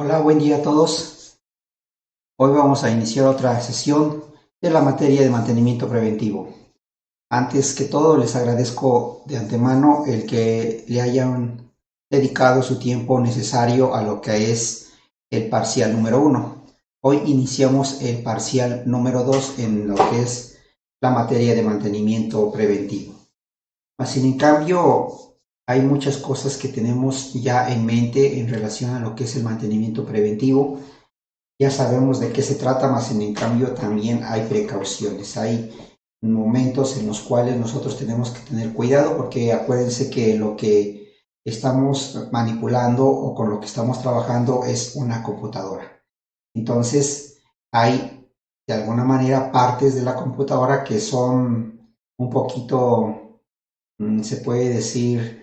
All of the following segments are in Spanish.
Hola, buen día a todos. Hoy vamos a iniciar otra sesión de la materia de mantenimiento preventivo. Antes que todo, les agradezco de antemano el que le hayan dedicado su tiempo necesario a lo que es el parcial número 1. Hoy iniciamos el parcial número 2 en lo que es la materia de mantenimiento preventivo. Sin en cambio, hay muchas cosas que tenemos ya en mente en relación a lo que es el mantenimiento preventivo. Ya sabemos de qué se trata, más en cambio también hay precauciones, hay momentos en los cuales nosotros tenemos que tener cuidado porque acuérdense que lo que estamos manipulando o con lo que estamos trabajando es una computadora. Entonces hay de alguna manera partes de la computadora que son un poquito, se puede decir,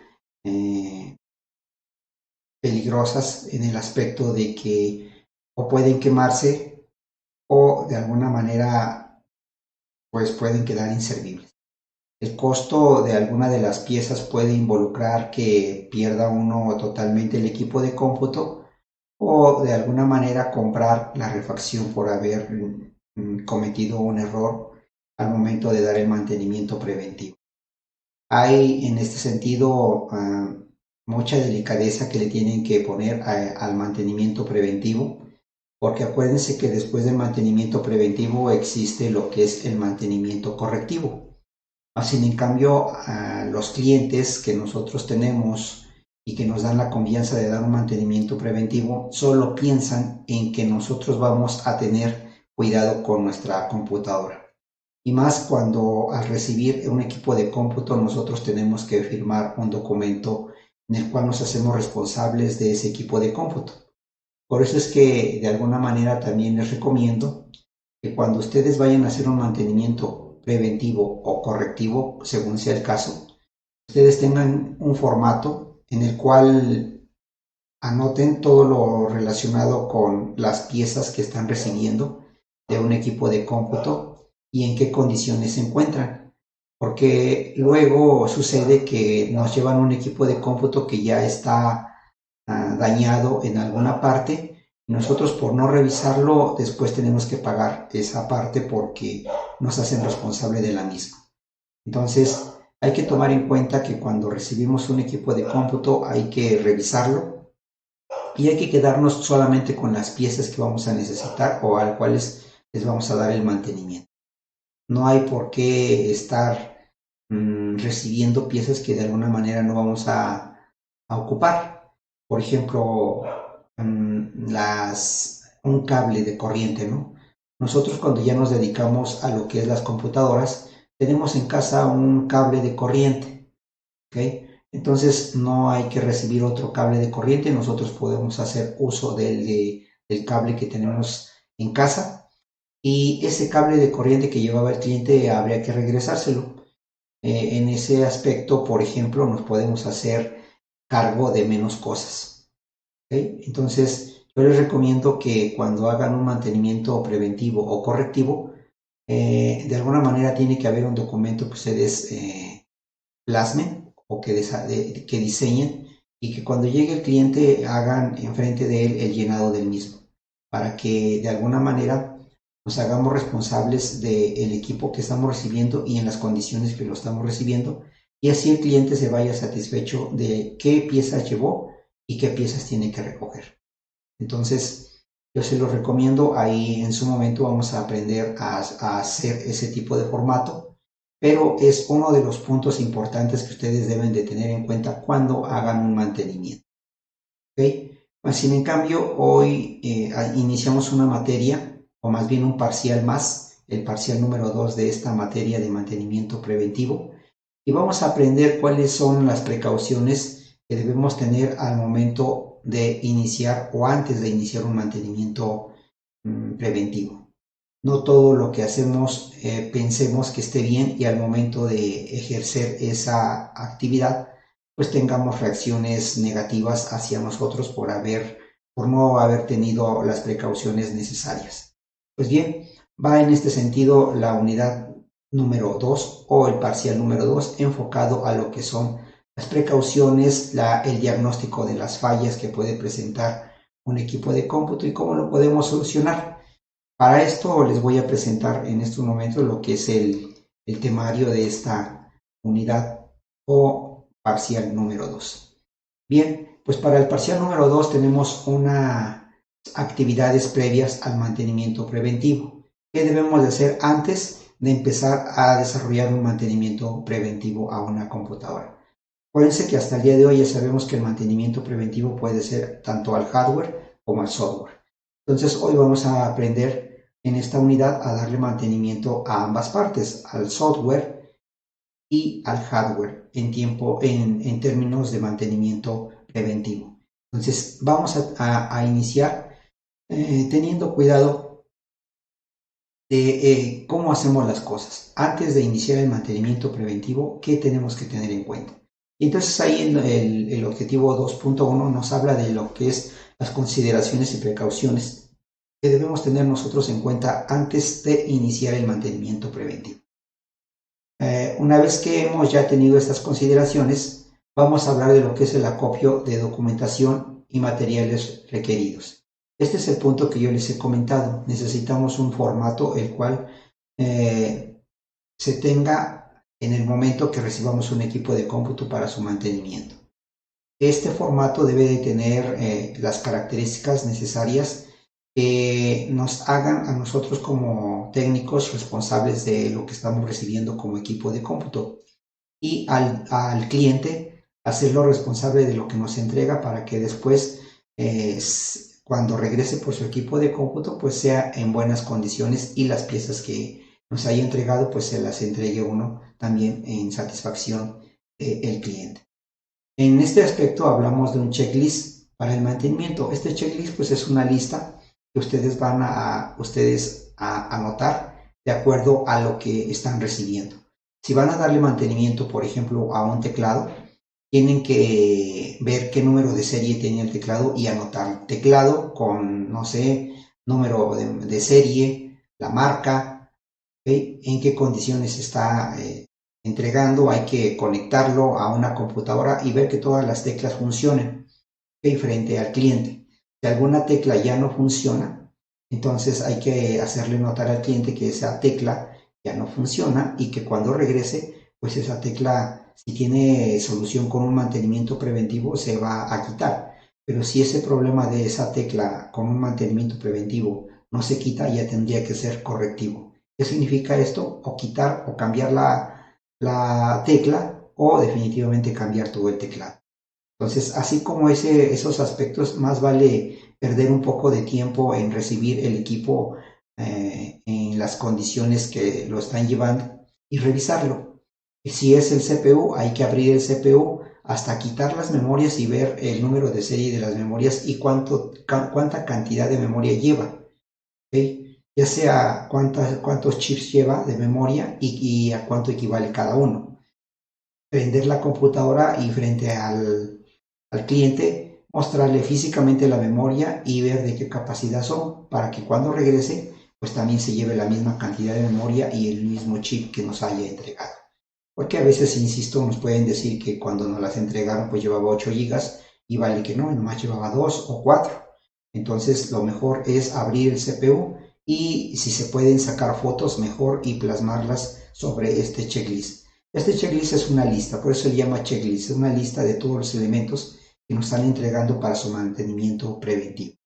peligrosas en el aspecto de que o pueden quemarse o de alguna manera pues pueden quedar inservibles. El costo de alguna de las piezas puede involucrar que pierda uno totalmente el equipo de cómputo o de alguna manera comprar la refacción por haber cometido un error al momento de dar el mantenimiento preventivo. Hay en este sentido mucha delicadeza que le tienen que poner al mantenimiento preventivo, porque acuérdense que después del mantenimiento preventivo existe lo que es el mantenimiento correctivo. Así en cambio, los clientes que nosotros tenemos y que nos dan la confianza de dar un mantenimiento preventivo, solo piensan en que nosotros vamos a tener cuidado con nuestra computadora. Y más cuando al recibir un equipo de cómputo nosotros tenemos que firmar un documento en el cual nos hacemos responsables de ese equipo de cómputo. Por eso es que de alguna manera también les recomiendo que cuando ustedes vayan a hacer un mantenimiento preventivo o correctivo, según sea el caso, ustedes tengan un formato en el cual anoten todo lo relacionado con las piezas que están recibiendo de un equipo de cómputo y en qué condiciones se encuentran. Porque luego sucede que nos llevan un equipo de cómputo que ya está dañado en alguna parte y nosotros por no revisarlo después tenemos que pagar esa parte porque nos hacen responsable de la misma. Entonces hay que tomar en cuenta que cuando recibimos un equipo de cómputo hay que revisarlo y hay que quedarnos solamente con las piezas que vamos a necesitar o a las cuales les vamos a dar el mantenimiento. No hay por qué estar recibiendo piezas que de alguna manera no vamos a ocupar. Por ejemplo, un cable de corriente, ¿no? Nosotros cuando ya nos dedicamos a lo que es las computadoras, tenemos en casa un cable de corriente, ¿ok? Entonces no hay que recibir otro cable de corriente, nosotros podemos hacer uso del cable que tenemos en casa y ese cable de corriente que llevaba el cliente habría que regresárselo. En ese aspecto, por ejemplo, nos podemos hacer cargo de menos cosas. ¿Okay? Entonces, yo les recomiendo que cuando hagan un mantenimiento preventivo o correctivo, de alguna manera tiene que haber un documento que ustedes plasmen o que diseñen y que cuando llegue el cliente hagan enfrente de él el llenado del mismo, para que de alguna manera nos hagamos responsables del equipo que estamos recibiendo y en las condiciones que lo estamos recibiendo, y así el cliente se vaya satisfecho de qué piezas llevó y qué piezas tiene que recoger. Entonces, yo se los recomiendo, ahí en su momento vamos a aprender a hacer ese tipo de formato, pero es uno de los puntos importantes que ustedes deben de tener en cuenta cuando hagan un mantenimiento. ¿Okay? Así en cambio, hoy iniciamos una materia, o más bien un parcial más, el parcial número 2 de esta materia de mantenimiento preventivo, y vamos a aprender cuáles son las precauciones que debemos tener al momento de iniciar o antes de iniciar un mantenimiento preventivo. No todo lo que hacemos pensemos que esté bien y al momento de ejercer esa actividad pues tengamos reacciones negativas hacia nosotros por no haber tenido las precauciones necesarias. Pues bien, va en este sentido la unidad número 2 o el parcial número 2 enfocado a lo que son las precauciones, el diagnóstico de las fallas que puede presentar un equipo de cómputo y cómo lo podemos solucionar. Para esto les voy a presentar en estos momentos lo que es el temario de esta unidad o parcial número 2. Bien, pues para el parcial número 2 tenemos unas actividades previas al mantenimiento preventivo. ¿Qué debemos de hacer antes de empezar a desarrollar un mantenimiento preventivo a una computadora? Acuérdense que hasta el día de hoy ya sabemos que el mantenimiento preventivo puede ser tanto al hardware como al software. Entonces hoy vamos a aprender en esta unidad a darle mantenimiento a ambas partes, al software y al hardware en términos de mantenimiento preventivo. Entonces vamos a iniciar teniendo cuidado de cómo hacemos las cosas. Antes de iniciar el mantenimiento preventivo, ¿qué tenemos que tener en cuenta? Y entonces ahí el objetivo 2.1 nos habla de lo que es las consideraciones y precauciones que debemos tener nosotros en cuenta antes de iniciar el mantenimiento preventivo. Una vez que hemos ya tenido estas consideraciones, vamos a hablar de lo que es el acopio de documentación y materiales requeridos. Este es el punto que yo les he comentado. Necesitamos un formato el cual se tenga en el momento que recibamos un equipo de cómputo para su mantenimiento. Este formato debe de tener las características necesarias que nos hagan a nosotros como técnicos responsables de lo que estamos recibiendo como equipo de cómputo y al cliente hacerlo responsable de lo que nos entrega para que después cuando regrese por su equipo de cómputo pues sea en buenas condiciones y las piezas que nos haya entregado pues se las entregue uno también en satisfacción del cliente. En este aspecto hablamos de un checklist para el mantenimiento. Este checklist pues es una lista que ustedes van a anotar de acuerdo a lo que están recibiendo. Si van a darle mantenimiento, por ejemplo, a un teclado, tienen que ver qué número de serie tiene el teclado y anotar teclado con, no sé, número de serie, la marca, ¿okay? En qué condiciones está entregando, hay que conectarlo a una computadora y ver que todas las teclas funcionen, ¿okay? Frente al cliente. Si alguna tecla ya no funciona, entonces hay que hacerle notar al cliente que esa tecla ya no funciona y que cuando regrese, pues esa tecla, si tiene solución con un mantenimiento preventivo, se va a quitar. Pero si ese problema de esa tecla con un mantenimiento preventivo no se quita, ya tendría que ser correctivo. ¿Qué significa esto? O quitar o cambiar la tecla o definitivamente cambiar todo el teclado. Entonces, así como esos aspectos, más vale perder un poco de tiempo en recibir el equipo en las condiciones que lo están llevando y revisarlo. Si es el CPU, hay que abrir el CPU hasta quitar las memorias y ver el número de serie de las memorias y cuánta cantidad de memoria lleva. ¿Okay? Ya sea cuántos chips lleva de memoria y a cuánto equivale cada uno. Prender la computadora y frente al cliente mostrarle físicamente la memoria y ver de qué capacidad son para que cuando regrese pues también se lleve la misma cantidad de memoria y el mismo chip que nos haya entregado. Porque a veces, insisto, nos pueden decir que cuando nos las entregaron pues llevaba 8 GB y vale que no, nomás llevaba 2 o 4. Entonces lo mejor es abrir el CPU y si se pueden sacar fotos mejor y plasmarlas sobre este checklist. Este checklist es una lista, por eso se llama checklist, es una lista de todos los elementos que nos están entregando para su mantenimiento preventivo.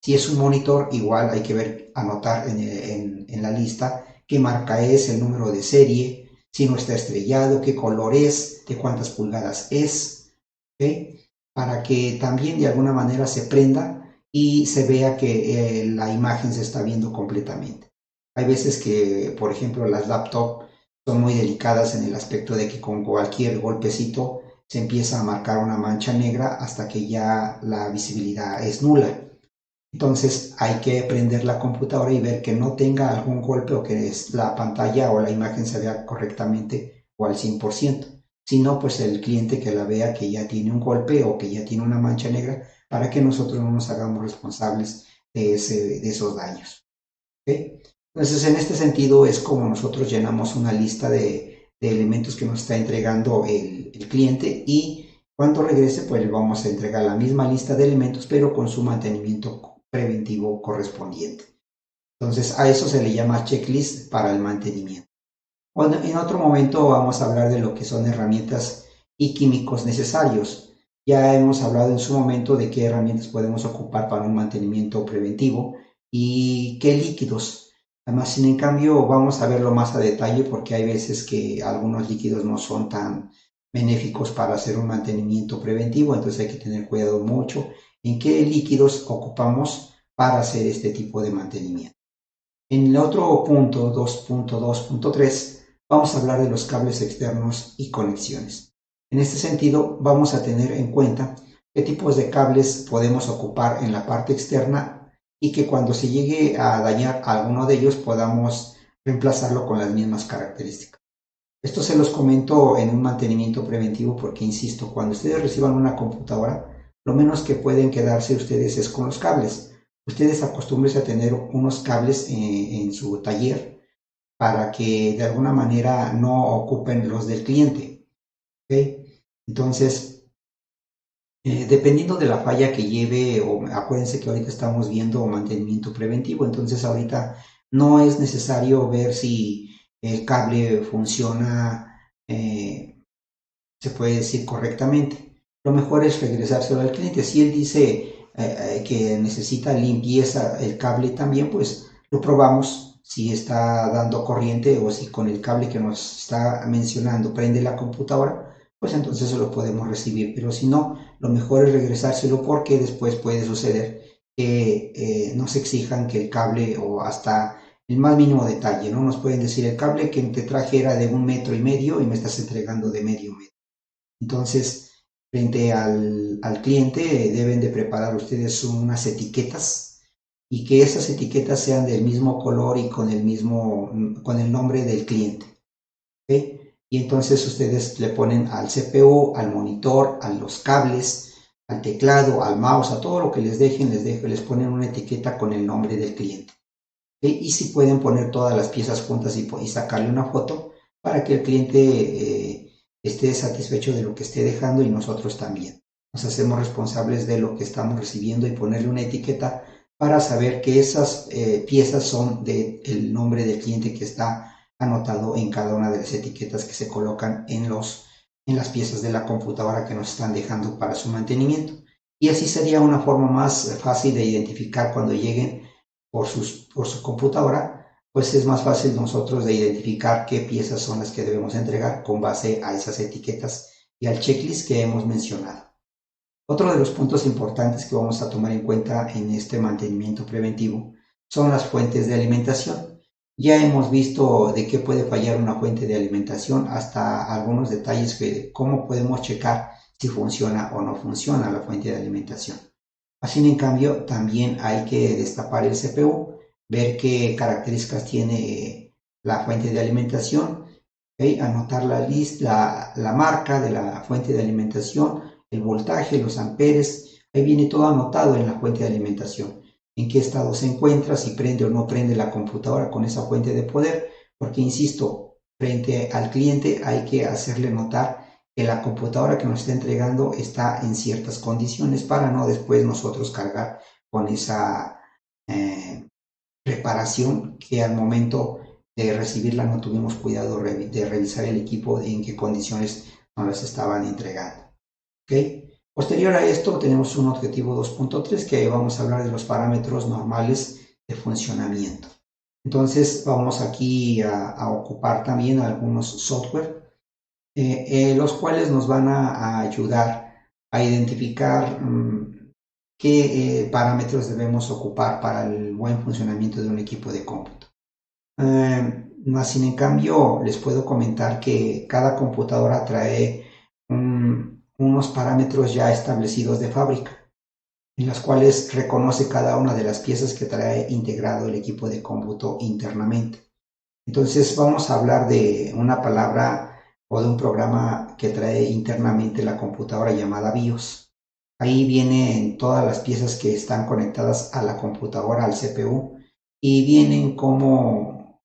Si es un monitor, igual hay que ver, anotar en la lista qué marca es, el número de serie, si no está estrellado, qué color es, de cuántas pulgadas es, ¿okay? Para que también de alguna manera se prenda y se vea que la imagen se está viendo completamente. Hay veces que, por ejemplo, las laptops son muy delicadas en el aspecto de que con cualquier golpecito se empieza a marcar una mancha negra hasta que ya la visibilidad es nula. Entonces hay que prender la computadora y ver que no tenga algún golpe o que la pantalla o la imagen se vea correctamente o al 100%. Si no, pues el cliente que la vea que ya tiene un golpe o que ya tiene una mancha negra para que nosotros no nos hagamos responsables de esos daños. ¿Okay? Entonces, en este sentido es como nosotros llenamos una lista de elementos que nos está entregando el cliente y Cuando regrese, pues le vamos a entregar la misma lista de elementos, pero con su mantenimiento preventivo correspondiente. Entonces, a eso se le llama checklist para el mantenimiento. Bueno, en otro momento vamos a hablar de lo que son herramientas y químicos necesarios. Ya hemos hablado en su momento de qué herramientas podemos ocupar para un mantenimiento preventivo y qué líquidos. Además, sin en cambio, vamos a verlo más a detalle porque hay veces que algunos líquidos no son tan benéficos para hacer un mantenimiento preventivo, entonces hay que tener cuidado mucho en qué líquidos ocupamos para hacer este tipo de mantenimiento. En el otro punto, 2.2.3, vamos a hablar de los cables externos y conexiones. En este sentido, vamos a tener en cuenta qué tipos de cables podemos ocupar en la parte externa y que cuando se llegue a dañar alguno de ellos podamos reemplazarlo con las mismas características. Esto se los comento en un mantenimiento preventivo porque, insisto, cuando ustedes reciban una computadora, lo menos que pueden quedarse ustedes es con los cables. Ustedes acostúmbrense a tener unos cables en su taller para que de alguna manera no ocupen los del cliente. ¿Okay? Entonces, dependiendo de la falla que lleve, o acuérdense que ahorita estamos viendo mantenimiento preventivo, entonces ahorita no es necesario ver si el cable funciona, se puede decir correctamente. Lo mejor es regresárselo al cliente. Si él dice que necesita limpieza el cable también, pues lo probamos si está dando corriente o si con el cable que nos está mencionando prende la computadora, pues entonces se lo podemos recibir. Pero si no, lo mejor es regresárselo porque después puede suceder que nos exijan que el cable o hasta el más mínimo detalle, ¿no? Nos pueden decir el cable que te traje era de 1,5 metros y me estás entregando de medio metro. Entonces, frente al cliente, deben de preparar ustedes unas etiquetas y que esas etiquetas sean del mismo color y con el nombre del cliente. ¿Okay? Y entonces ustedes le ponen al CPU, al monitor, a los cables, al teclado, al mouse, a todo lo que les dejen, les ponen una etiqueta con el nombre del cliente. ¿Okay? Y si pueden poner todas las piezas juntas y sacarle una foto para que el cliente esté satisfecho de lo que esté dejando y nosotros también. Nos hacemos responsables de lo que estamos recibiendo y ponerle una etiqueta para saber que esas piezas son del nombre del cliente que está anotado en cada una de las etiquetas que se colocan en las piezas de la computadora que nos están dejando para su mantenimiento. Y así sería una forma más fácil de identificar cuando lleguen por su computadora, pues es más fácil nosotros de identificar qué piezas son las que debemos entregar con base a esas etiquetas y al checklist que hemos mencionado. Otro de los puntos importantes que vamos a tomar en cuenta en este mantenimiento preventivo son las fuentes de alimentación. Ya hemos visto de qué puede fallar una fuente de alimentación hasta algunos detalles de cómo podemos checar si funciona o no funciona la fuente de alimentación. Así, en cambio, también hay que destapar el CPU, ver qué características tiene la fuente de alimentación, ¿okay? Anotar la marca de la fuente de alimentación, el voltaje, los amperes, ahí viene todo anotado en la fuente de alimentación, en qué estado se encuentra, si prende o no prende la computadora con esa fuente de poder, porque insisto, frente al cliente hay que hacerle notar que la computadora que nos está entregando está en ciertas condiciones para no después nosotros cargar con esa reparación que al momento de recibirla no tuvimos cuidado de revisar el equipo en qué condiciones nos las estaban entregando. ¿Okay? Posterior a esto tenemos un objetivo 2.3 que vamos a hablar de los parámetros normales de funcionamiento. Entonces vamos aquí a ocupar también algunos software los cuales nos van a ayudar a identificar qué parámetros debemos ocupar para el buen funcionamiento de un equipo de cómputo. Más sin en cambio, les puedo comentar que cada computadora trae unos parámetros ya establecidos de fábrica, en los cuales reconoce cada una de las piezas que trae integrado el equipo de cómputo internamente. Entonces vamos a hablar de una palabra o de un programa que trae internamente la computadora llamada BIOS. Ahí vienen todas las piezas que están conectadas a la computadora, al CPU, y vienen como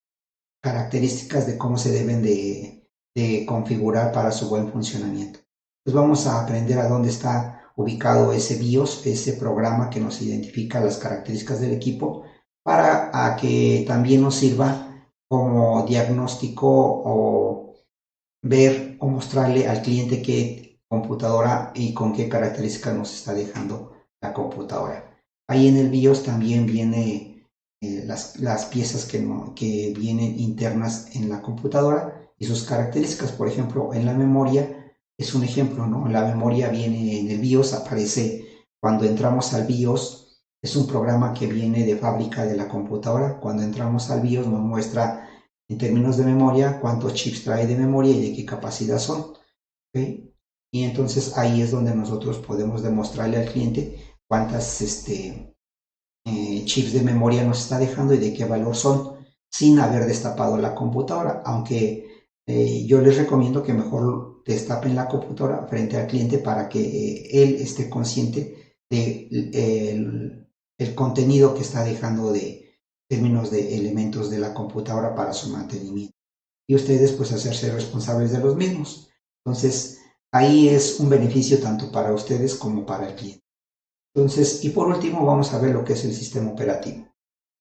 características de cómo se deben de configurar para su buen funcionamiento. pues vamos a aprender a dónde está ubicado ese BIOS, ese programa que nos identifica las características del equipo, para que también nos sirva como diagnóstico o ver o mostrarle al cliente qué computadora y con qué características nos está dejando la computadora. Ahí en el BIOS también viene las piezas que vienen internas en la computadora y sus características. Por ejemplo, en la memoria es un ejemplo, ¿no? La memoria viene en el BIOS, aparece cuando entramos al BIOS. Es un programa que viene de fábrica de la computadora. Cuando entramos al BIOS nos muestra en términos de memoria cuántos chips trae de memoria y de qué capacidad son. ¿Okay? Y entonces ahí es donde nosotros podemos demostrarle al cliente cuántas chips de memoria nos está dejando y de qué valor son, sin haber destapado la computadora. Aunque yo les recomiendo que mejor destapen la computadora frente al cliente para que él esté consciente de el contenido que está dejando de términos de elementos de la computadora para su mantenimiento. Y ustedes pues hacerse responsables de los mismos. Entonces, ahí es un beneficio tanto para ustedes como para el cliente. Entonces, y por último, vamos a ver lo que es el sistema operativo.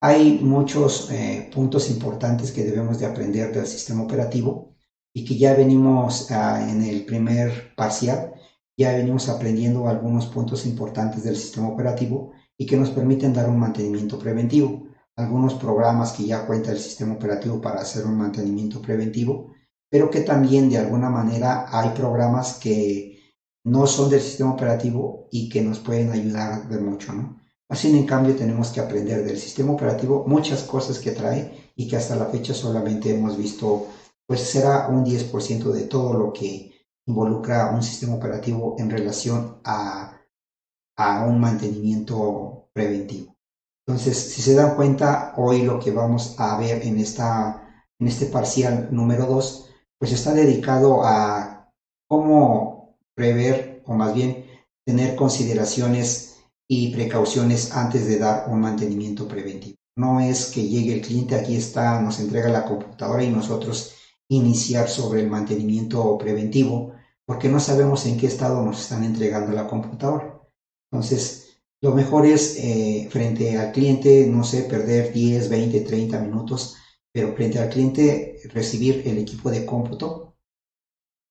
Hay muchos puntos importantes que debemos de aprender del sistema operativo y que ya venimos en el primer parcial, ya venimos aprendiendo algunos puntos importantes del sistema operativo y que nos permiten dar un mantenimiento preventivo. Algunos programas que ya cuenta el sistema operativo para hacer un mantenimiento preventivo, pero que también de alguna manera hay programas que no son del sistema operativo y que nos pueden ayudar de mucho, ¿no? Así, en cambio, tenemos que aprender del sistema operativo muchas cosas que trae y que hasta la fecha solamente hemos visto, pues será un 10% de todo lo que involucra un sistema operativo en relación a un mantenimiento preventivo. Entonces, si se dan cuenta, hoy lo que vamos a ver en este parcial número 2, pues está dedicado a cómo prever, o más bien tener consideraciones y precauciones antes de dar un mantenimiento preventivo. No es que llegue el cliente, aquí está, nos entrega la computadora y nosotros iniciar sobre el mantenimiento preventivo, porque no sabemos en qué estado nos están entregando la computadora. Entonces, lo mejor es frente al cliente, no sé, perder 10, 20, 30 minutos, pero frente al cliente recibir el equipo de cómputo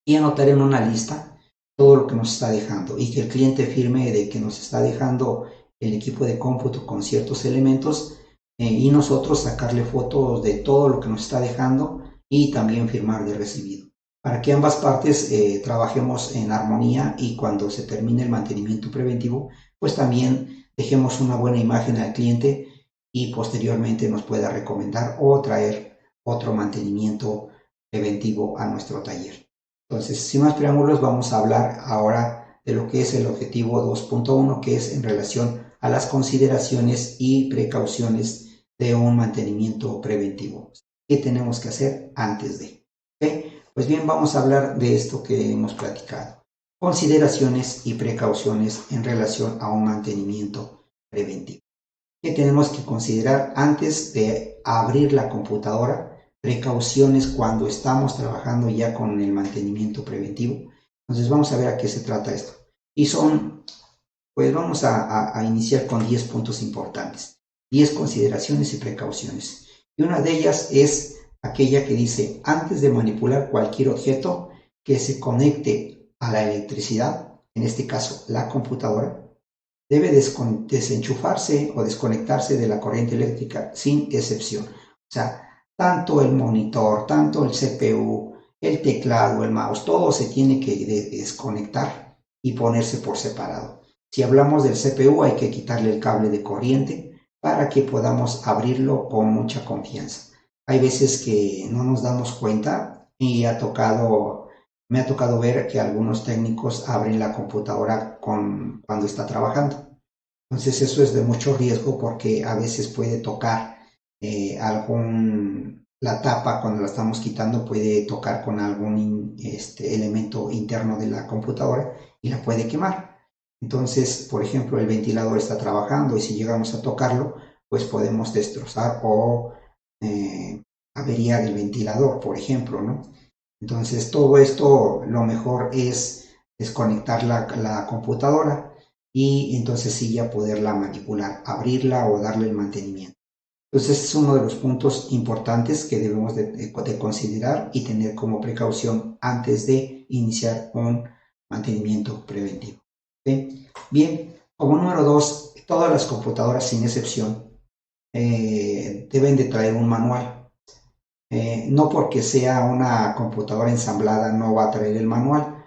y anotar en una lista todo lo que nos está dejando y que el cliente firme de que nos está dejando el equipo de cómputo con ciertos elementos y nosotros sacarle fotos de todo lo que nos está dejando y también firmar de recibido, para que ambas partes trabajemos en armonía y cuando se termine el mantenimiento preventivo, pues también dejemos una buena imagen al cliente y posteriormente nos pueda recomendar o traer otro mantenimiento preventivo a nuestro taller. Entonces, sin más preámbulos, vamos a hablar ahora de lo que es el objetivo 2.1, que es en relación a las consideraciones y precauciones de un mantenimiento preventivo. ¿Qué tenemos que hacer antes de? ¿Okay? Pues bien, vamos a hablar de esto que hemos platicado. Consideraciones y precauciones en relación a un mantenimiento preventivo. ¿Qué tenemos que considerar antes de abrir la computadora? Precauciones cuando estamos trabajando ya con el mantenimiento preventivo. Entonces vamos a ver a qué se trata esto. Y pues vamos a iniciar con 10 puntos importantes. 10 consideraciones y precauciones. Y una de ellas es aquella que dice, antes de manipular cualquier objeto que se conecte a la electricidad, en este caso la computadora, debe desenchufarse o desconectarse de la corriente eléctrica sin excepción. O sea, tanto el monitor, tanto el CPU, el teclado, el mouse, todo se tiene que desconectar y ponerse por separado. Si hablamos del CPU, hay que quitarle el cable de corriente para que podamos abrirlo con mucha confianza. Hay veces que no nos damos cuenta y me ha tocado ver que algunos técnicos abren la computadora cuando está trabajando. Entonces eso es de mucho riesgo porque a veces puede tocar la tapa cuando la estamos quitando puede tocar con algún elemento interno de la computadora y la puede quemar. Entonces, por ejemplo, el ventilador está trabajando y si llegamos a tocarlo, pues podemos destrozar o averiar el ventilador, por ejemplo, ¿no? Entonces, todo esto lo mejor es desconectar la computadora y entonces sí ya poderla manipular, abrirla o darle el mantenimiento. Entonces este es uno de los puntos importantes que debemos de considerar y tener como precaución antes de iniciar un mantenimiento preventivo. ¿Sí? Bien, como número 2, todas las computadoras sin excepción deben de traer un manual. No porque sea una computadora ensamblada no va a traer el manual.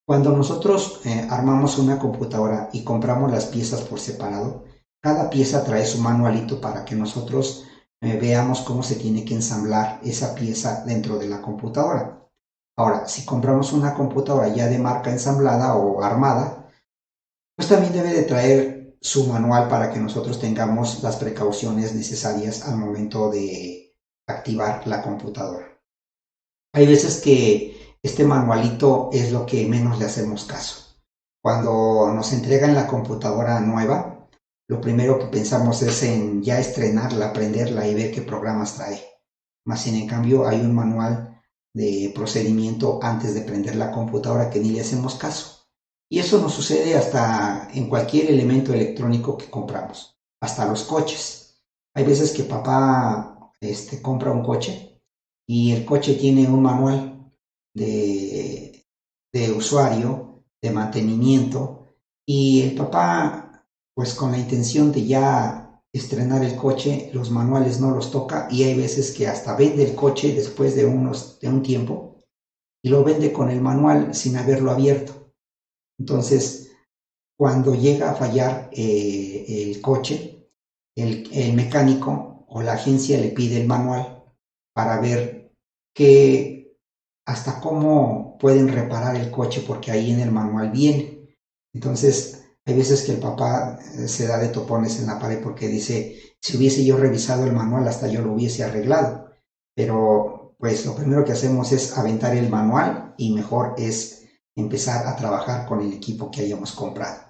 Cuando nosotros armamos una computadora y compramos las piezas por separado, cada pieza trae su manualito para que nosotros veamos cómo se tiene que ensamblar esa pieza dentro de la computadora. Ahora, si compramos una computadora ya de marca ensamblada o armada, pues también debe de traer su manual para que nosotros tengamos las precauciones necesarias al momento de activar la computadora. Hay veces que este manualito es lo que menos le hacemos caso. Cuando nos entregan la computadora nueva, lo primero que pensamos es en ya estrenarla, aprenderla y ver qué programas trae. Más sin en cambio hay un manual de procedimiento antes de prender la computadora que ni le hacemos caso. Y eso nos sucede hasta en cualquier elemento electrónico que compramos, hasta los coches. Hay veces que papá compra un coche y el coche tiene un manual de, de usuario, de mantenimiento, y el papá, pues con la intención de ya estrenar el coche, los manuales no los toca y hay veces que hasta vende el coche después de un tiempo y lo vende con el manual sin haberlo abierto. Entonces, cuando llega a fallar el coche, el mecánico o la agencia le pide el manual para ver hasta cómo pueden reparar el coche, porque ahí en el manual viene. Entonces, hay veces que el papá se da de topones en la pared porque dice, si hubiese yo revisado el manual, hasta yo lo hubiese arreglado. Pero, pues lo primero que hacemos es aventar el manual y mejor es empezar a trabajar con el equipo que hayamos comprado.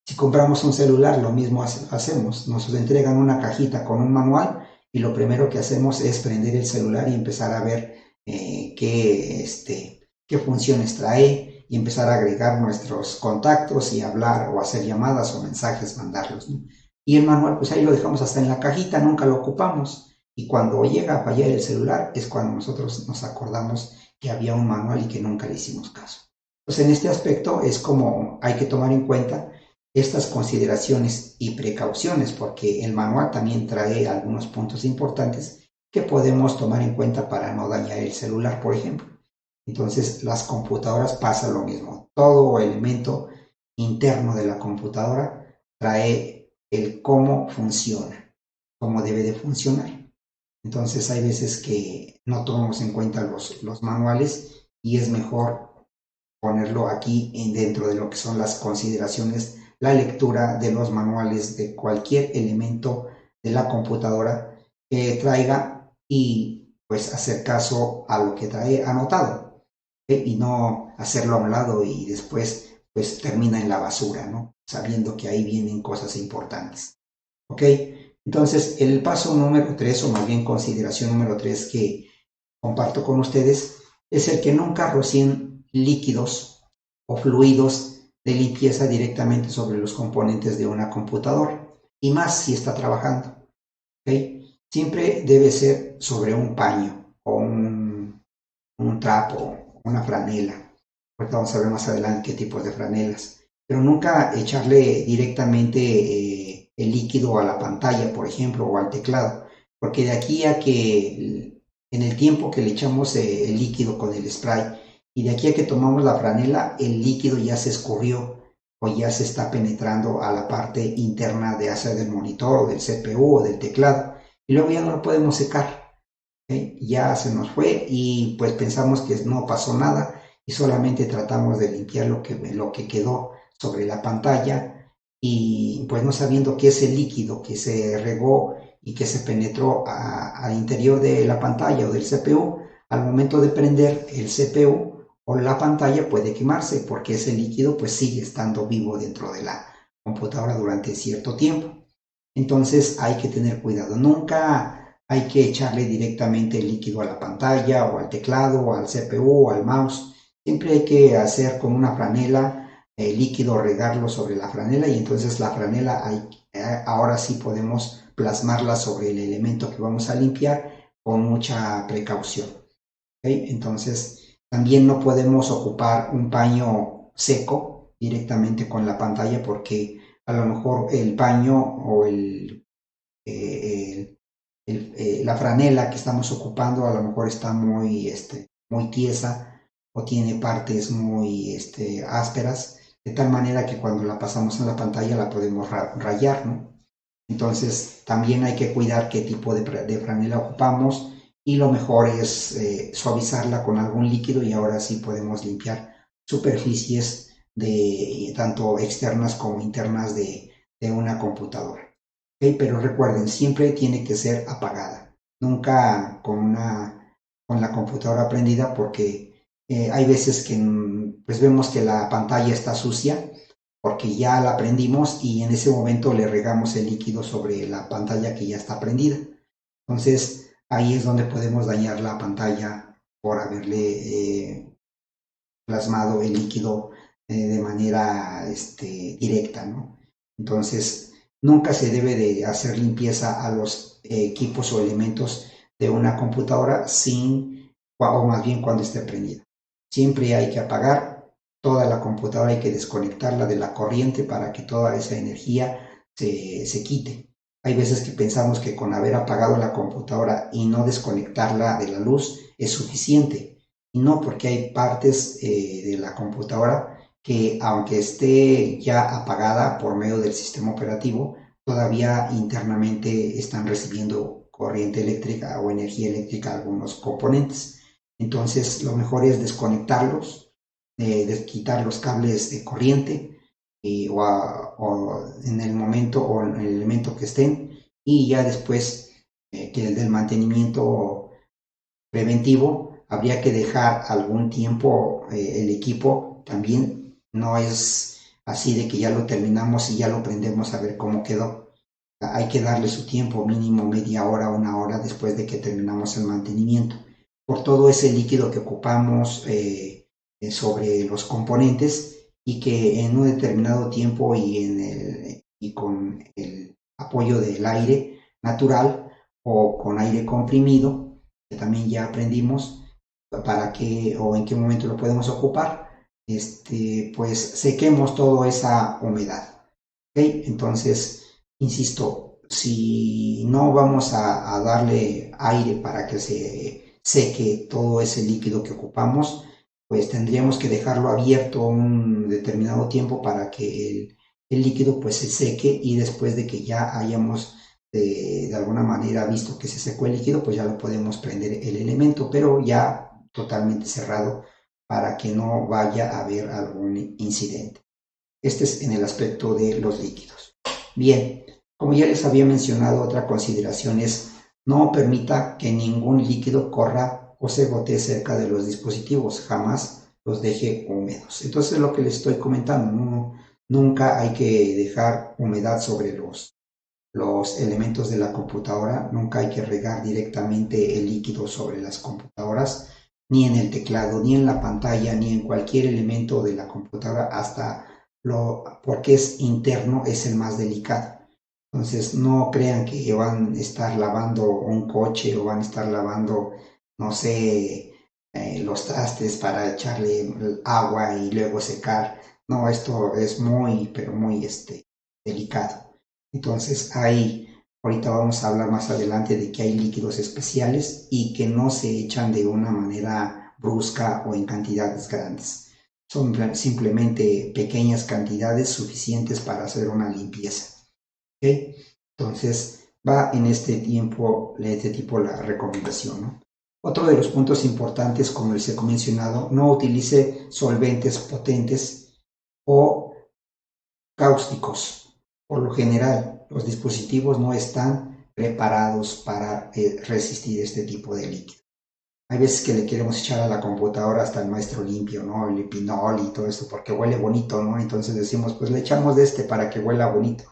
Si compramos un celular, lo mismo hacemos. Nos entregan una cajita con un manual y lo primero que hacemos es prender el celular y empezar a ver qué funciones trae y empezar a agregar nuestros contactos y hablar o hacer llamadas o mensajes, mandarlos, ¿no? Y el manual, pues ahí lo dejamos hasta en la cajita, nunca lo ocupamos. Y cuando llega a fallar el celular es cuando nosotros nos acordamos que había un manual y que nunca le hicimos caso. Pues en este aspecto es como hay que tomar en cuenta estas consideraciones y precauciones, porque el manual también trae algunos puntos importantes que podemos tomar en cuenta para no dañar el celular, por ejemplo. Entonces, las computadoras pasa lo mismo. Todo elemento interno de la computadora trae el cómo funciona, cómo debe de funcionar. Entonces, hay veces que no tomamos en cuenta los manuales y es mejor ponerlo aquí dentro de lo que son las consideraciones, la lectura de los manuales de cualquier elemento de la computadora que traiga y pues hacer caso a lo que trae anotado, y no hacerlo a un lado y después pues termina en la basura, ¿no? Sabiendo que ahí vienen cosas importantes. ¿Ok? Entonces el paso número 3 o más bien consideración número 3 que comparto con ustedes es el que nunca rocien líquidos o fluidos de limpieza directamente sobre los componentes de una computadora, y más si está trabajando. ¿Okay? Siempre debe ser sobre un paño o un trapo, una franela. Ahorita vamos a ver más adelante qué tipos de franelas. Pero nunca echarle directamente el líquido a la pantalla, por ejemplo, o al teclado, porque de aquí a que en el tiempo que le echamos el líquido con el spray y de aquí a que tomamos la franela, el líquido ya se escurrió o ya se está penetrando a la parte interna de hacia del monitor o del CPU o del teclado y luego ya no lo podemos secar. Ya se nos fue y pues pensamos que no pasó nada y solamente tratamos de limpiar lo que quedó sobre la pantalla y pues no sabiendo qué es el líquido que se regó y que se penetró al interior de la pantalla o del CPU, al momento de prender el CPU o la pantalla puede quemarse porque ese líquido pues sigue estando vivo dentro de la computadora durante cierto tiempo. Entonces hay que tener cuidado, nunca hay que echarle directamente el líquido a la pantalla o al teclado o al CPU o al mouse, Siempre hay que hacer con una franela líquido, regarlo sobre la franela y entonces la franela ahora sí podemos plasmarla sobre el elemento que vamos a limpiar con mucha precaución. ¿Okay? Entonces también no podemos ocupar un paño seco directamente con la pantalla porque a lo mejor el paño o la franela que estamos ocupando a lo mejor está muy tiesa o tiene partes muy ásperas, de tal manera que cuando la pasamos en la pantalla la podemos rayar, ¿no? Entonces también hay que cuidar qué tipo de franela ocupamos y lo mejor es suavizarla con algún líquido y ahora sí podemos limpiar superficies tanto externas como internas de una computadora. ¿Okay? Pero recuerden, siempre tiene que ser apagada, nunca con la computadora prendida porque hay veces que pues vemos que la pantalla está sucia porque ya la prendimos y en ese momento le regamos el líquido sobre la pantalla que ya está prendida. Entonces ahí es donde podemos dañar la pantalla por haberle plasmado el líquido de manera directa, ¿no? Entonces nunca se debe de hacer limpieza a los equipos o elementos de una computadora o más bien cuando esté prendida. Siempre hay que apagar toda la computadora, hay que desconectarla de la corriente para que toda esa energía se quite. Hay veces que pensamos que con haber apagado la computadora y no desconectarla de la luz es suficiente. Y no, porque hay partes de la computadora que aunque esté ya apagada por medio del sistema operativo, todavía internamente están recibiendo corriente eléctrica o energía eléctrica algunos componentes. Entonces lo mejor es desconectarlos, quitar los cables de corriente o en el momento o en el elemento que estén y ya después que el del mantenimiento preventivo habría que dejar algún tiempo el equipo también. No es así de que ya lo terminamos y ya lo prendemos a ver cómo quedó. Hay que darle su tiempo, mínimo media hora, una hora después de que terminamos el mantenimiento. Por todo ese líquido que ocupamos sobre los componentes y que en un determinado tiempo y con el apoyo del aire natural o con aire comprimido, que también ya aprendimos para qué o en qué momento lo podemos ocupar, pues sequemos toda esa humedad. ¿Okay? Entonces, insisto, si no vamos a darle aire para que se seque todo ese líquido que ocupamos, pues tendríamos que dejarlo abierto un determinado tiempo para que el líquido pues se seque y después de que ya hayamos de alguna manera visto que se secó el líquido, pues ya lo podemos prender el elemento, pero ya totalmente cerrado para que no vaya a haber algún incidente. Este es en el aspecto de los líquidos. Bien, como ya les había mencionado, otra consideración es no permita que ningún líquido corra o se gotee cerca de los dispositivos, jamás los deje húmedos. Entonces lo que les estoy comentando, nunca hay que dejar humedad sobre los elementos de la computadora, nunca hay que regar directamente el líquido sobre las computadoras, ni en el teclado, ni en la pantalla, ni en cualquier elemento de la computadora, porque es interno, es el más delicado. Entonces no crean que van a estar lavando un coche o van a estar lavando, no sé, los trastes para echarle agua y luego secar. No, esto es muy, pero muy delicado. Entonces ahorita vamos a hablar más adelante de que hay líquidos especiales y que no se echan de una manera brusca o en cantidades grandes. Son simplemente pequeñas cantidades suficientes para hacer una limpieza. ¿Okay? Entonces va en este tipo la recomendación, ¿no? Otro de los puntos importantes, como les he mencionado, no utilice solventes potentes o cáusticos. Por lo general, los dispositivos no están preparados para resistir este tipo de líquido. Hay veces que le queremos echar a la computadora hasta el maestro limpio, ¿no? El pinol y todo esto porque huele bonito, ¿no? Entonces decimos, pues le echamos de para que huela bonito.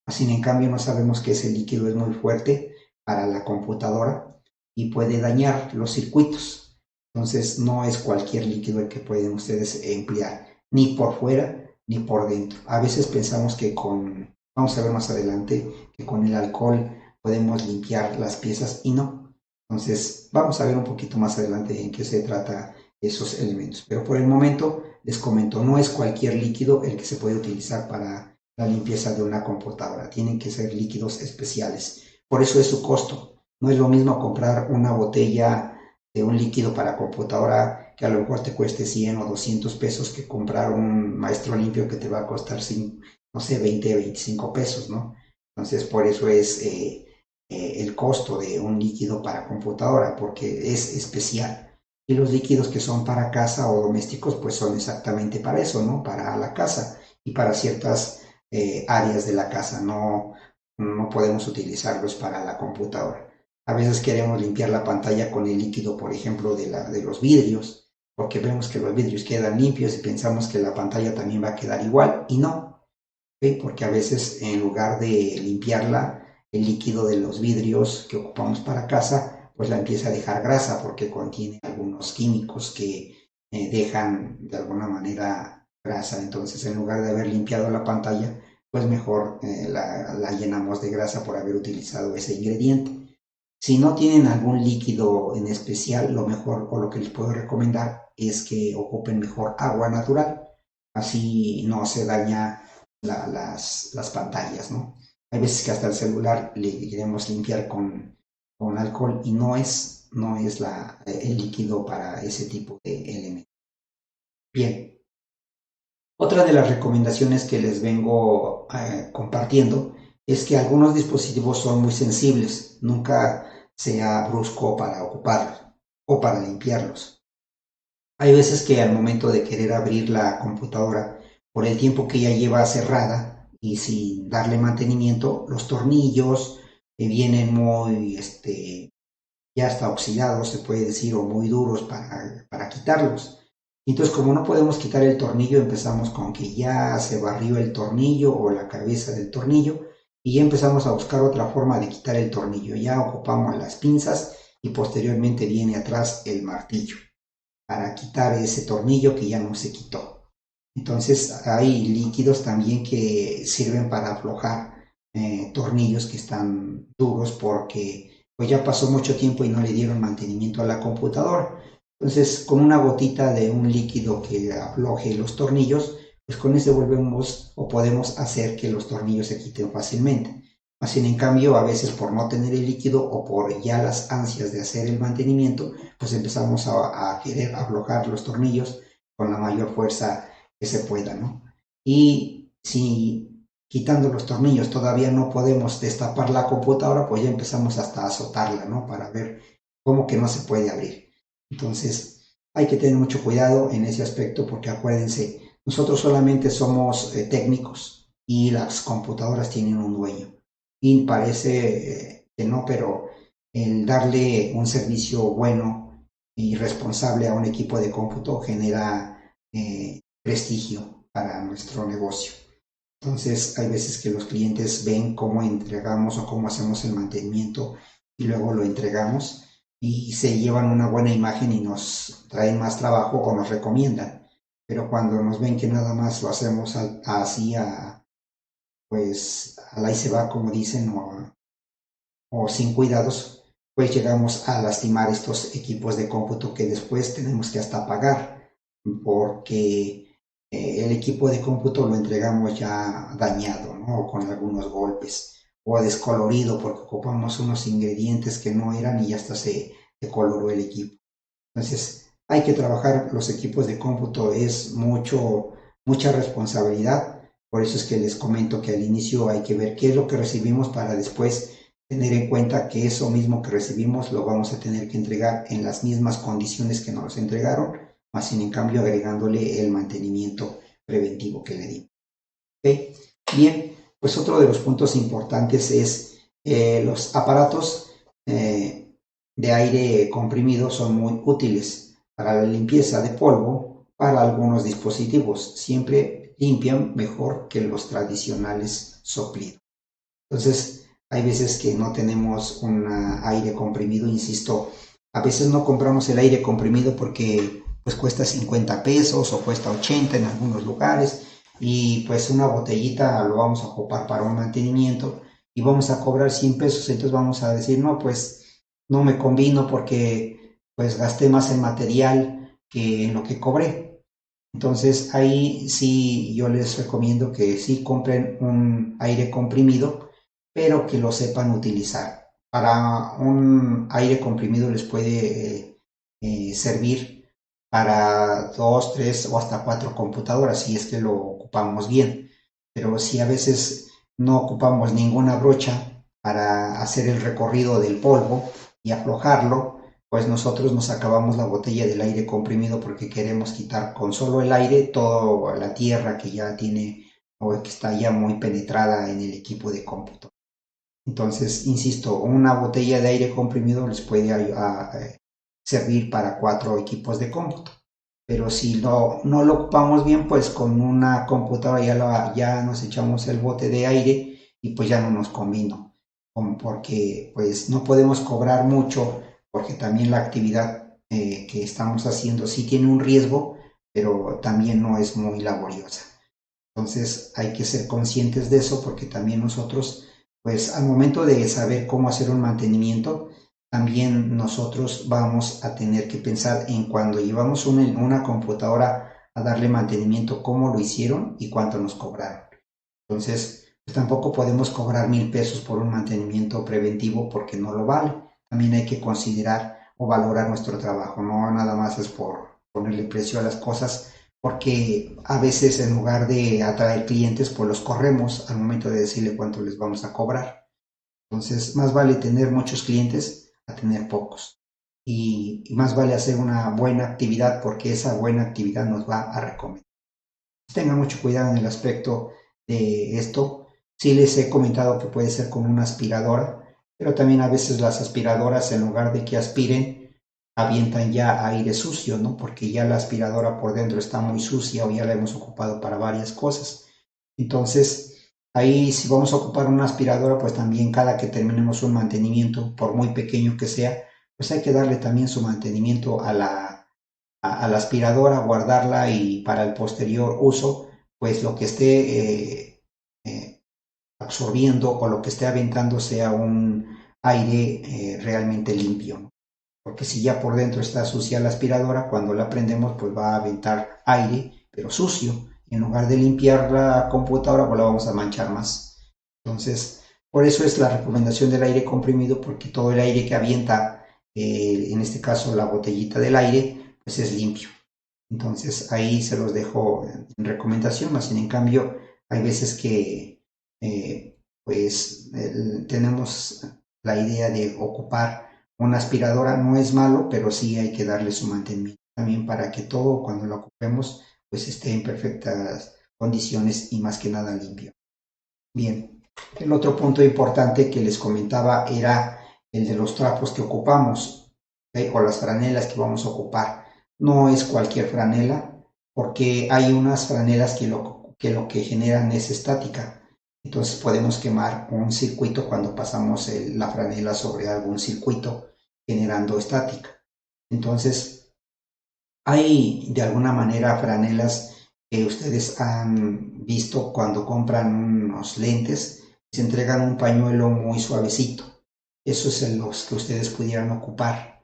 Así en cambio no sabemos que ese líquido es muy fuerte para la computadora y puede dañar los circuitos. Entonces no es cualquier líquido el que pueden ustedes emplear, ni por fuera ni por dentro. A veces pensamos que vamos a ver más adelante, que con el alcohol podemos limpiar las piezas y no. Entonces vamos a ver un poquito más adelante en qué se trata esos elementos. Pero por el momento les comento, no es cualquier líquido el que se puede utilizar para la limpieza de una computadora. Tienen que ser líquidos especiales. Por eso es su costo. No es lo mismo comprar una botella de un líquido para computadora que a lo mejor te cueste 100 o 200 pesos que comprar un maestro limpio que te va a costar, no sé, 20, 25 pesos, ¿no? Entonces, por eso es el costo de un líquido para computadora, porque es especial. Y los líquidos que son para casa o domésticos, pues son exactamente para eso, ¿no? Para la casa y para ciertas áreas de la casa. No podemos utilizarlos para la computadora. A veces queremos limpiar la pantalla con el líquido, por ejemplo, de los vidrios, porque vemos que los vidrios quedan limpios y pensamos que la pantalla también va a quedar igual y no, ¿sí? Porque a veces en lugar de limpiarla, el líquido de los vidrios que ocupamos para casa, pues la empieza a dejar grasa porque contiene algunos químicos que dejan de alguna manera grasa. Entonces, en lugar de haber limpiado la pantalla, pues mejor la llenamos de grasa por haber utilizado ese ingrediente. Si no tienen algún líquido en especial, lo mejor o lo que les puedo recomendar es que ocupen mejor agua natural. Así no se daña las pantallas, ¿no? Hay veces que hasta el celular le queremos limpiar con alcohol y no es el líquido para ese tipo de elementos. Bien, otra de las recomendaciones que les vengo compartiendo es que algunos dispositivos son muy sensibles, nunca sea brusco para ocuparlos o para limpiarlos. Hay veces que al momento de querer abrir la computadora, por el tiempo que ya lleva cerrada y sin darle mantenimiento, los tornillos vienen muy, ya hasta oxidados, se puede decir, o muy duros para quitarlos. Entonces, como no podemos quitar el tornillo, empezamos con que ya se barrió el tornillo o la cabeza del tornillo y ya empezamos a buscar otra forma de quitar el tornillo. Ya ocupamos las pinzas y posteriormente viene atrás el martillo para quitar ese tornillo que ya no se quitó. Entonces hay líquidos también que sirven para aflojar tornillos que están duros porque pues ya pasó mucho tiempo y no le dieron mantenimiento a la computadora. Entonces con una gotita de un líquido que afloje los tornillos, pues con ese volvemos o podemos hacer que los tornillos se quiten fácilmente. Así en cambio, a veces por no tener el líquido o por ya las ansias de hacer el mantenimiento, pues empezamos a querer aflojar los tornillos con la mayor fuerza que se pueda, ¿no? Y si quitando los tornillos todavía no podemos destapar la computadora, pues ya empezamos hasta a azotarla, ¿no? Para ver cómo que no se puede abrir. Entonces, hay que tener mucho cuidado en ese aspecto porque acuérdense, nosotros solamente somos técnicos y las computadoras tienen un dueño. Y parece que no, pero el darle un servicio bueno y responsable a un equipo de cómputo genera prestigio para nuestro negocio. Entonces, hay veces que los clientes ven cómo entregamos o cómo hacemos el mantenimiento y luego lo entregamos y se llevan una buena imagen y nos traen más trabajo o nos recomiendan. Pero cuando nos ven que nada más lo hacemos así pues al ahí se va, como dicen, o sin cuidados, pues llegamos a lastimar estos equipos de cómputo que después tenemos que hasta pagar porque el equipo de cómputo lo entregamos ya dañado, ¿no? O con algunos golpes o descolorido porque ocupamos unos ingredientes que no eran y ya hasta se decoloró el equipo. Entonces, hay que trabajar los equipos de cómputo, es mucha responsabilidad. Por eso es que les comento que al inicio hay que ver qué es lo que recibimos para después tener en cuenta que eso mismo que recibimos lo vamos a tener que entregar en las mismas condiciones que nos entregaron, más sin en cambio agregándole el mantenimiento preventivo que le dimos. ¿Okay? Bien, pues otro de los puntos importantes es los aparatos de aire comprimido son muy útiles para la limpieza de polvo para algunos dispositivos. Siempre limpian mejor que los tradicionales soplidos. Entonces, hay veces que no tenemos un aire comprimido, insisto, A veces no compramos el aire comprimido porque pues cuesta 50 pesos o cuesta 80 en algunos lugares y pues una botellita lo vamos a ocupar para un mantenimiento y vamos a cobrar 100 pesos, entonces vamos a decir, no, pues no me convino porque pues gasté más en material que en lo que cobré. Entonces ahí sí yo les recomiendo que sí compren un aire comprimido, pero que lo sepan utilizar. Para un aire comprimido les puede servir para dos, tres o hasta cuatro computadoras si es que lo ocupamos bien. Pero si a veces no ocupamos ninguna brocha para hacer el recorrido del polvo y aflojarlo, pues nosotros nos acabamos la botella del aire comprimido porque queremos quitar con solo el aire toda la tierra que ya tiene o que está ya muy penetrada en el equipo de cómputo. Entonces, insisto, una botella de aire comprimido les puede servir para 4 equipos de cómputo. Pero si no lo ocupamos bien, pues con una computadora ya nos echamos el bote de aire y pues ya no nos convino, porque pues no podemos cobrar mucho, porque también la actividad que estamos haciendo sí tiene un riesgo, pero también no es muy laboriosa. Entonces hay que ser conscientes de eso porque también nosotros, pues al momento de saber cómo hacer un mantenimiento, también nosotros vamos a tener que pensar en cuando llevamos una computadora a darle mantenimiento, cómo lo hicieron y cuánto nos cobraron. Entonces, pues tampoco podemos cobrar 1,000 pesos por un mantenimiento preventivo porque no lo vale. También hay que considerar o valorar nuestro trabajo, no nada más es por ponerle precio a las cosas, porque a veces en lugar de atraer clientes, pues los corremos al momento de decirle cuánto les vamos a cobrar. Entonces, más vale tener muchos clientes a tener pocos. Y más vale hacer una buena actividad porque esa buena actividad nos va a recomendar. Tengan mucho cuidado en el aspecto de esto. Sí les he comentado que puede ser con una aspiradora, pero también a veces las aspiradoras en lugar de que aspiren, avientan ya aire sucio, ¿no? Porque ya la aspiradora por dentro está muy sucia o ya la hemos ocupado para varias cosas. Entonces, ahí si vamos a ocupar una aspiradora, pues también cada que terminemos un mantenimiento, por muy pequeño que sea, pues hay que darle también su mantenimiento a la aspiradora, guardarla y para el posterior uso, pues lo que esté absorbiendo o lo que esté aventando sea un aire realmente limpio, ¿no? Porque si ya por dentro está sucia la aspiradora, cuando la prendemos pues va a aventar aire, pero sucio. Y en lugar de limpiar la computadora, pues la vamos a manchar más. Entonces, por eso es la recomendación del aire comprimido, porque todo el aire que avienta, en este caso la botellita del aire, pues es limpio. Entonces ahí se los dejo en recomendación, más sin en cambio hay veces que pues tenemos la idea de ocupar una aspiradora, no es malo, pero sí hay que darle su mantenimiento también para que todo cuando lo ocupemos pues esté en perfectas condiciones y más que nada limpio. Bien, el otro punto importante que les comentaba era el de los trapos que ocupamos, ¿okay? O las franelas que vamos a ocupar. No es cualquier franela, porque hay unas franelas que lo que generan es estática. Entonces podemos quemar un circuito cuando pasamos la franela sobre algún circuito generando estática. Entonces, hay de alguna manera franelas que ustedes han visto cuando compran unos lentes, se entregan un pañuelo muy suavecito. Esos son los que ustedes pudieran ocupar,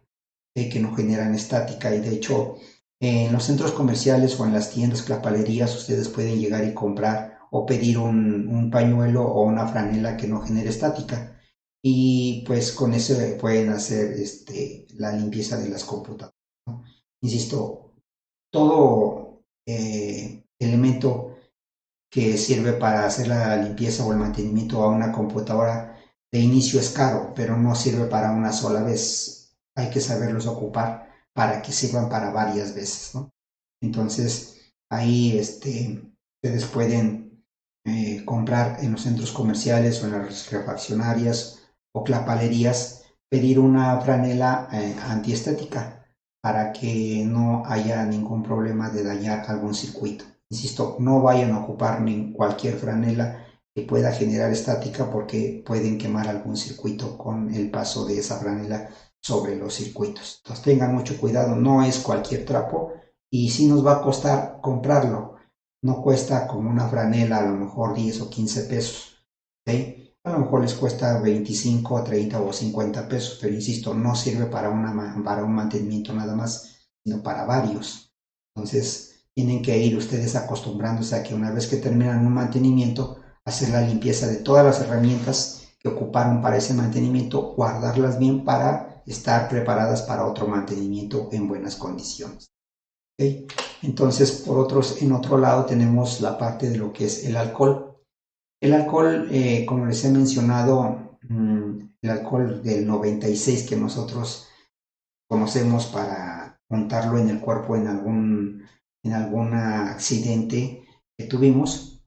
que no generan estática. Y de hecho, en los centros comerciales o en las tiendas, clapalerías, ustedes pueden llegar y comprar o pedir un pañuelo o una franela que no genere estática. Y pues con eso pueden hacer la limpieza de las computadoras, ¿no? Insisto, todo elemento que sirve para hacer la limpieza o el mantenimiento a una computadora de inicio es caro, pero no sirve para una sola vez. Hay que saberlos ocupar para que sirvan para varias veces, ¿no? Entonces, ahí ustedes pueden comprar en los centros comerciales o en las refaccionarias o clapalerías, pedir una franela antiestática para que no haya ningún problema de dañar algún circuito. Insisto, no vayan a ocupar ni cualquier franela que pueda generar estática porque pueden quemar algún circuito con el paso de esa franela sobre los circuitos. Entonces tengan mucho cuidado, no es cualquier trapo y sí nos va a costar comprarlo. No cuesta como una franela a lo mejor 10 o 15 pesos. ¿Sí? A lo mejor les cuesta 25, 30 o 50 pesos, pero insisto, no sirve para un mantenimiento nada más, sino para varios. Entonces tienen que ir ustedes acostumbrándose a que una vez que terminan un mantenimiento, hacer la limpieza de todas las herramientas que ocuparon para ese mantenimiento, guardarlas bien para estar preparadas para otro mantenimiento en buenas condiciones. ¿Okay? Entonces, en otro lado tenemos la parte de lo que es el alcohol. El alcohol, como les he mencionado, el alcohol del 96 que nosotros conocemos para montarlo en el cuerpo en algún accidente que tuvimos,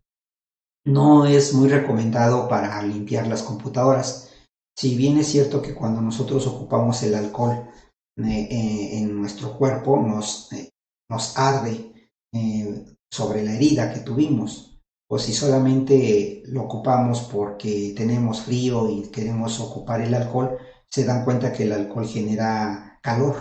no es muy recomendado para limpiar las computadoras. Si bien es cierto que cuando nosotros ocupamos el alcohol en nuestro cuerpo nos arde sobre la herida que tuvimos, o si solamente lo ocupamos porque tenemos frío y queremos ocupar el alcohol, se dan cuenta que el alcohol genera calor.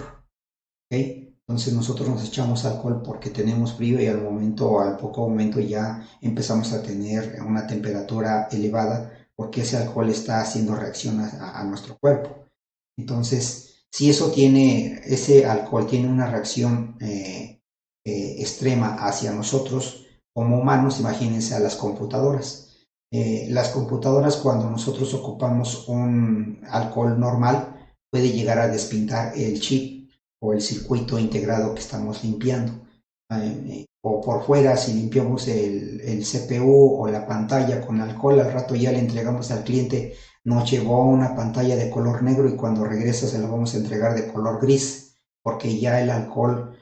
¿Okay? Entonces nosotros nos echamos alcohol porque tenemos frío y al poco momento ya empezamos a tener una temperatura elevada porque ese alcohol está haciendo reacción a nuestro cuerpo. Entonces, si ese alcohol tiene una reacción extrema hacia nosotros como humanos, imagínense a las computadoras. Las computadoras, cuando nosotros ocupamos un alcohol normal, puede llegar a despintar el chip o el circuito integrado que estamos limpiando. O por fuera, si limpiamos el CPU o la pantalla con alcohol, al rato ya le entregamos al cliente, nos llevó una pantalla de color negro y cuando regresa se la vamos a entregar de color gris, porque ya el alcohol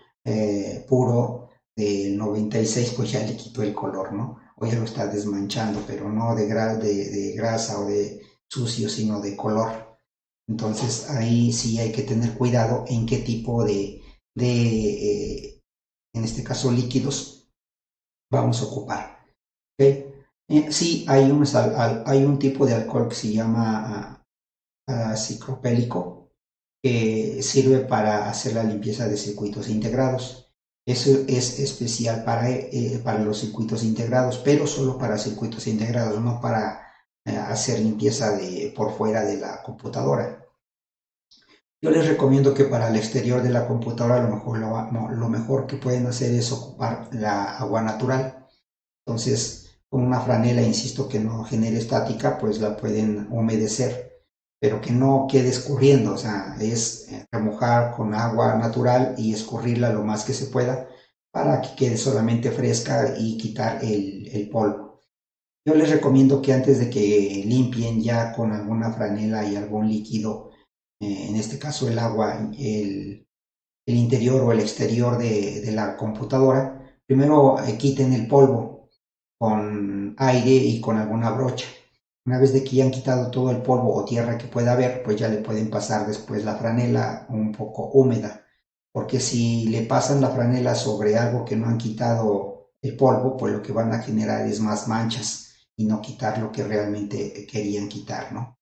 puro del 96 pues ya le quitó el color, ¿no? O ya lo está desmanchando, pero no de grasa o de sucio, sino de color. Entonces ahí sí hay que tener cuidado en qué tipo en este caso líquidos, vamos a ocupar. ¿Okay? Sí, hay un tipo de alcohol que se llama ciclopélico, que sirve para hacer la limpieza de circuitos integrados. Eso es especial para los circuitos integrados, pero solo para circuitos integrados, no para hacer limpieza por fuera de la computadora. Yo les recomiendo que para el exterior de la computadora lo mejor que pueden hacer es ocupar la agua natural. Entonces, con una franela, insisto, que no genere estática, pues la pueden humedecer, pero que no quede escurriendo, o sea, es remojar con agua natural y escurrirla lo más que se pueda para que quede solamente fresca y quitar el polvo. Yo les recomiendo que antes de que limpien ya con alguna franela y algún líquido, en este caso el agua, el interior o el exterior de la computadora, primero quiten el polvo con aire y con alguna brocha. Una vez de que ya han quitado todo el polvo o tierra que pueda haber, pues ya le pueden pasar después la franela un poco húmeda, porque si le pasan la franela sobre algo que no han quitado el polvo, pues lo que van a generar es más manchas y no quitar lo que realmente querían quitar, ¿no?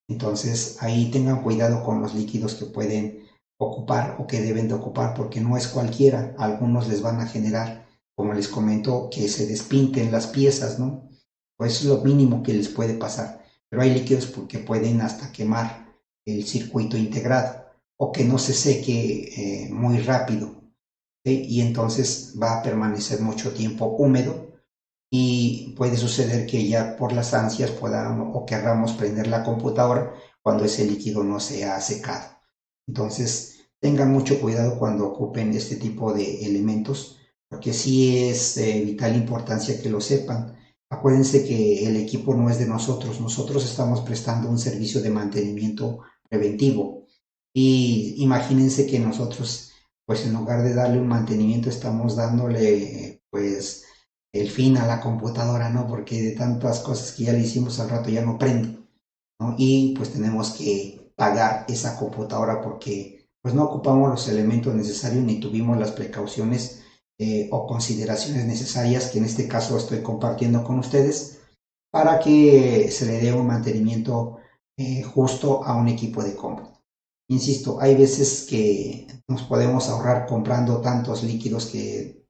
Entonces ahí tengan cuidado con los líquidos que pueden ocupar o que deben de ocupar, porque no es cualquiera. Algunos les van a generar, como les comento, que se despinten las piezas, ¿no? Pues eso es lo mínimo que les puede pasar. Pero hay líquidos que pueden hasta quemar el circuito integrado o que no se seque muy rápido, ¿sí? Y entonces va a permanecer mucho tiempo húmedo y puede suceder que ya por las ansias podamos o querramos prender la computadora cuando ese líquido no se ha secado. Entonces, tengan mucho cuidado cuando ocupen este tipo de elementos, porque sí es de vital importancia que lo sepan. Acuérdense que el equipo no es de nosotros estamos prestando un servicio de mantenimiento preventivo. Y imagínense que nosotros, pues en lugar de darle un mantenimiento, estamos dándole, pues, el fin a la computadora, ¿no? Porque de tantas cosas que ya le hicimos al rato ya no prende, ¿no? Y pues tenemos que pagar esa computadora porque pues no ocupamos los elementos necesarios ni tuvimos las precauciones o consideraciones necesarias que en este caso estoy compartiendo con ustedes para que se le dé un mantenimiento justo a un equipo de cómputo. Insisto, hay veces que nos podemos ahorrar comprando tantos líquidos que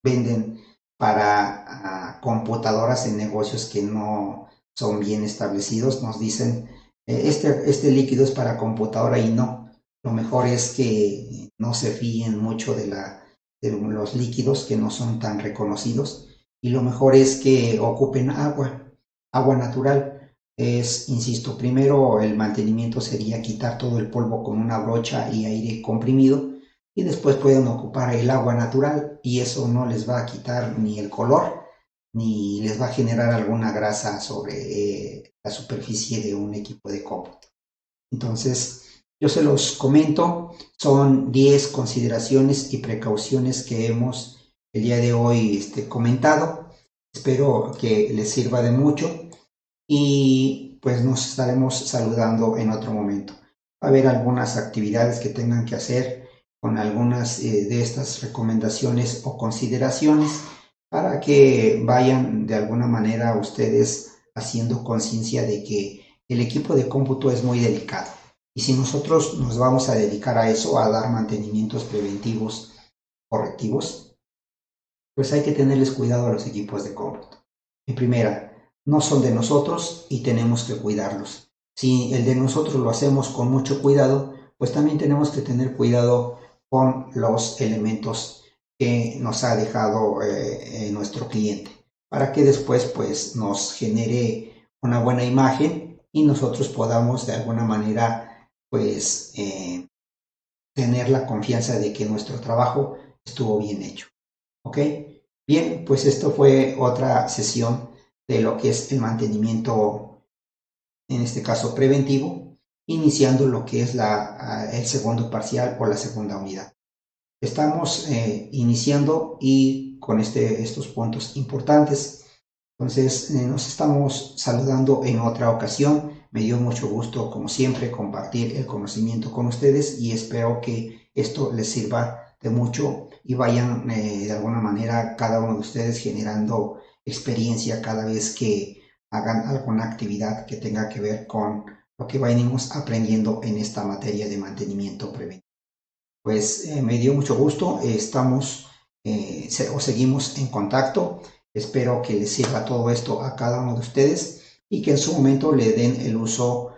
venden para computadoras en negocios que no son bien establecidos. Nos dicen, este líquido es para computadora y no. Lo mejor es que no se fíen mucho de los líquidos que no son tan reconocidos, y lo mejor es que ocupen agua natural. Insisto, primero el mantenimiento sería quitar todo el polvo con una brocha y aire comprimido, y después pueden ocupar el agua natural, y eso no les va a quitar ni el color ni les va a generar alguna grasa sobre la superficie de un equipo de cómputo. Entonces, yo se los comento, son 10 consideraciones y precauciones que hemos el día de hoy comentado. Espero que les sirva de mucho y pues nos estaremos saludando en otro momento. Va a haber algunas actividades que tengan que hacer con algunas de estas recomendaciones o consideraciones para que vayan de alguna manera ustedes haciendo conciencia de que el equipo de cómputo es muy delicado. Y si nosotros nos vamos a dedicar a eso, a dar mantenimientos preventivos correctivos, pues hay que tenerles cuidado a los equipos de cómputo. En primera, no son de nosotros y tenemos que cuidarlos. Si el de nosotros lo hacemos con mucho cuidado, pues también tenemos que tener cuidado con los elementos que nos ha dejado nuestro cliente, para que después pues nos genere una buena imagen y nosotros podamos de alguna manera pues tener la confianza de que nuestro trabajo estuvo bien hecho. ¿Ok? Bien, pues esto fue otra sesión de lo que es el mantenimiento, en este caso preventivo, iniciando lo que es el segundo parcial o la segunda unidad. Estamos iniciando y con estos puntos importantes. Entonces, nos estamos saludando en otra ocasión. Me dio mucho gusto, como siempre, compartir el conocimiento con ustedes y espero que esto les sirva de mucho y vayan de alguna manera cada uno de ustedes generando experiencia cada vez que hagan alguna actividad que tenga que ver con lo que venimos aprendiendo en esta materia de mantenimiento preventivo. Pues me dio mucho gusto, seguimos en contacto. Espero que les sirva todo esto a cada uno de ustedes y que en su momento le den el uso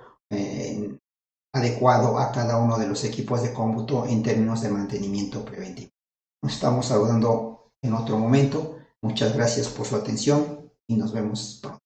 adecuado a cada uno de los equipos de cómputo en términos de mantenimiento preventivo. Nos estamos saludando en otro momento. Muchas gracias por su atención y nos vemos pronto.